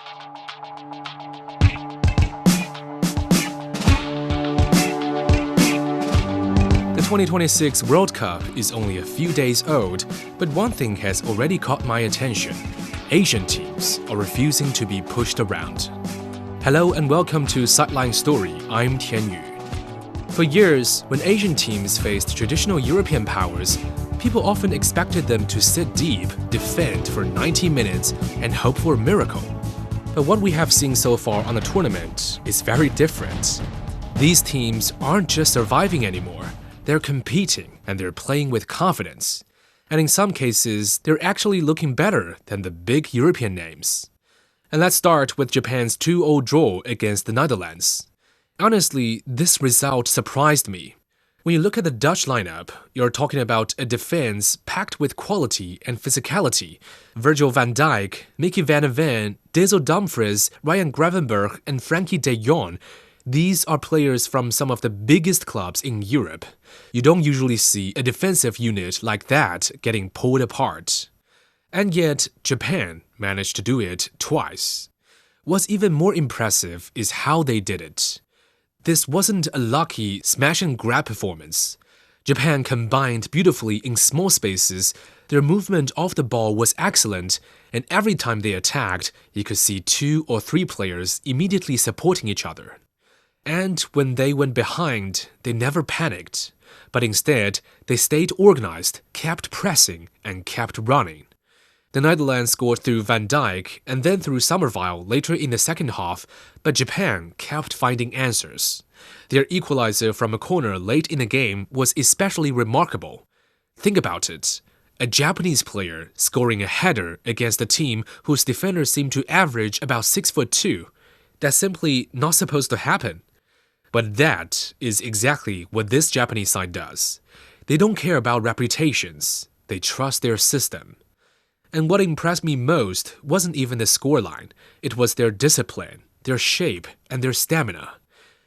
The 2026 World Cup is only a few days old, but one thing has already caught my attention. Asian teams are refusing to be pushed around. Hello and welcome to Sideline Story. I'm Tian Yu. For years, when Asian teams faced traditional European powers, people often expected them to sit deep, defend for 90 minutes, and hope for a miracle. But what we have seen so far on the tournament is very different. These teams aren't just surviving anymore. They're competing and they're playing with confidence. And in some cases, they're actually looking better than the big European names. And let's start with Japan's 2-0 draw against the Netherlands. Honestly, this result surprised me. When you look at the Dutch lineup, you're talking about a defense packed with quality and physicality. Virgil van Dijk, Mickey van de Ven, Denzel Dumfries, Ryan Gravenberch, and Frankie de Jong. These are players from some of the biggest clubs in Europe. You don't usually see a defensive unit like that getting pulled apart. And yet, Japan managed to do it twice. What's even more impressive is how they did it. This wasn't a lucky smash-and-grab performance. Japan combined beautifully in small spaces, their movement off the ball was excellent, and every time they attacked, you could see 2 or 3 players immediately supporting each other. And when they went behind, they never panicked, but instead, they stayed organized, kept pressing, and kept running. The Netherlands scored through Van Dijk and then through Somerville later in the second half, but Japan kept finding answers. Their equalizer from a corner late in the game was especially remarkable. Think about it. A Japanese player scoring a header against a team whose defenders seem to average about 6'2". That's simply not supposed to happen. But that is exactly what this Japanese side does. They don't care about reputations. They trust their system. And what impressed me most wasn't even the scoreline. It was their discipline, their shape, and their stamina.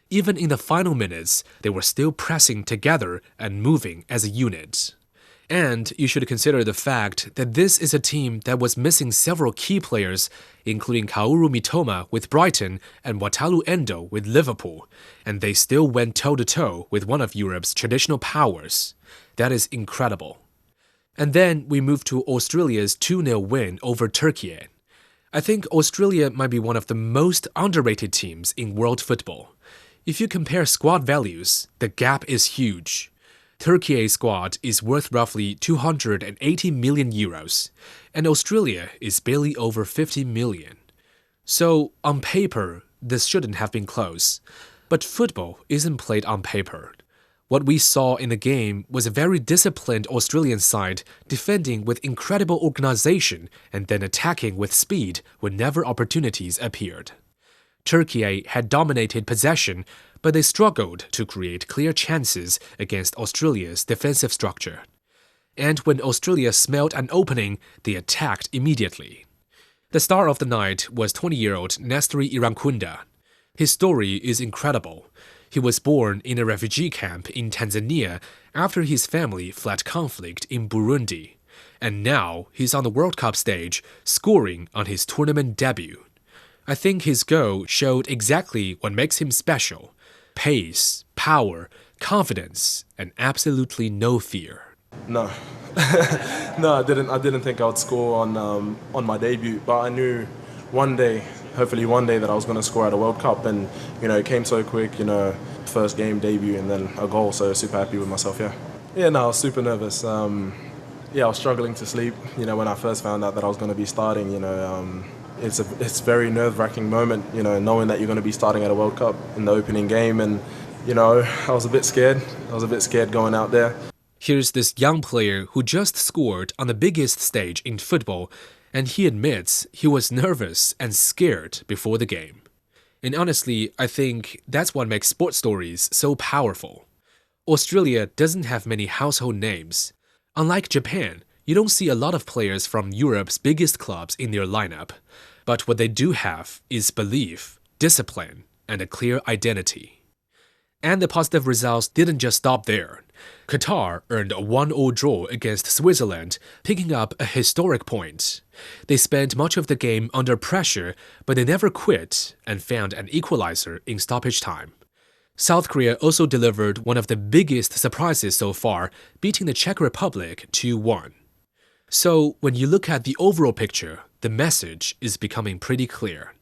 Even in the final minutes, they were still pressing together and moving as a unit. And you should consider the fact that this is a team that was missing several key players, including Kaoru Mitoma with Brighton and Wataru Endo with Liverpool, and they still went toe-to-toe with one of Europe's traditional powers. That is incredible. And then we move to Australia's 2-0 win over Turkiye. I think Australia might be one of the most underrated teams in world football. If you compare squad values, the gap is huge. Turkiye's squad is worth roughly 280 million euros, and Australia is barely over 50 million. So, on paper, this shouldn't have been close. But football isn't played on paper. What we saw in the game was a very disciplined Australian side defending with incredible organization and then attacking with speed whenever opportunities appeared. Turkiye had dominated possession, but they struggled to create clear chances against Australia's defensive structure. And when Australia smelled an opening, they attacked immediately. The star of the night was 20-year-old Nestori Irankunda. His story is incredible. He was born in a refugee camp in Tanzania after his family fled conflict in Burundi. And now he's on the World Cup stage, scoring on his tournament debut. I think his goal showed exactly what makes him special. Pace, power, confidence, and absolutely no fear. No. No, I didn't think I would score on my debut, but I knew one day, hopefully one day, that I was going to score at a World Cup, and it came so quick, first game debut and then a goal, so super happy with myself, yeah. Yeah, no, I was super nervous. I was struggling to sleep, when I first found out that I was going to be starting, It's a very nerve-wracking moment, knowing that you're going to be starting at a World Cup in the opening game, and I was a bit scared. I was a bit scared going out there. Here's this young player who just scored on the biggest stage in football, and he admits he was nervous and scared before the game. And honestly, I think that's what makes sports stories so powerful. Australia doesn't have many household names. Unlike Japan, you don't see a lot of players from Europe's biggest clubs in their lineup. But what they do have is belief, discipline, and a clear identity. And the positive results didn't just stop there. Qatar earned a 1-1 draw against Switzerland, picking up a historic point. They spent much of the game under pressure, but they never quit and found an equalizer in stoppage time. South Korea also delivered one of the biggest surprises so far, beating the Czech Republic 2-1. So, when you look at the overall picture, the message is becoming pretty clear.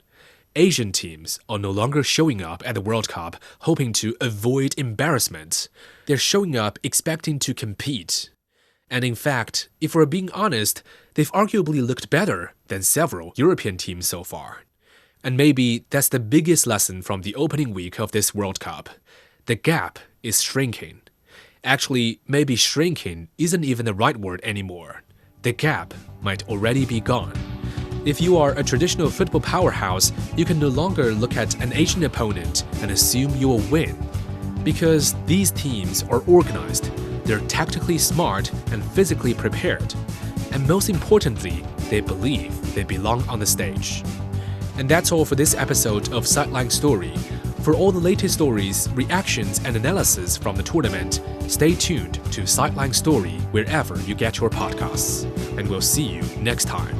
Asian teams are no longer showing up at the World Cup hoping to avoid embarrassment. They're showing up expecting to compete. And in fact, if we're being honest, they've arguably looked better than several European teams so far. And maybe that's the biggest lesson from the opening week of this World Cup. The gap is shrinking. Actually, maybe shrinking isn't even the right word anymore. The gap might already be gone. If you are a traditional football powerhouse, you can no longer look at an Asian opponent and assume you will win. Because these teams are organized, they're tactically smart and physically prepared. And most importantly, they believe they belong on the stage. And that's all for this episode of Sideline Story. For all the latest stories, reactions, and analysis from the tournament, stay tuned to Sideline Story wherever you get your podcasts. And we'll see you next time.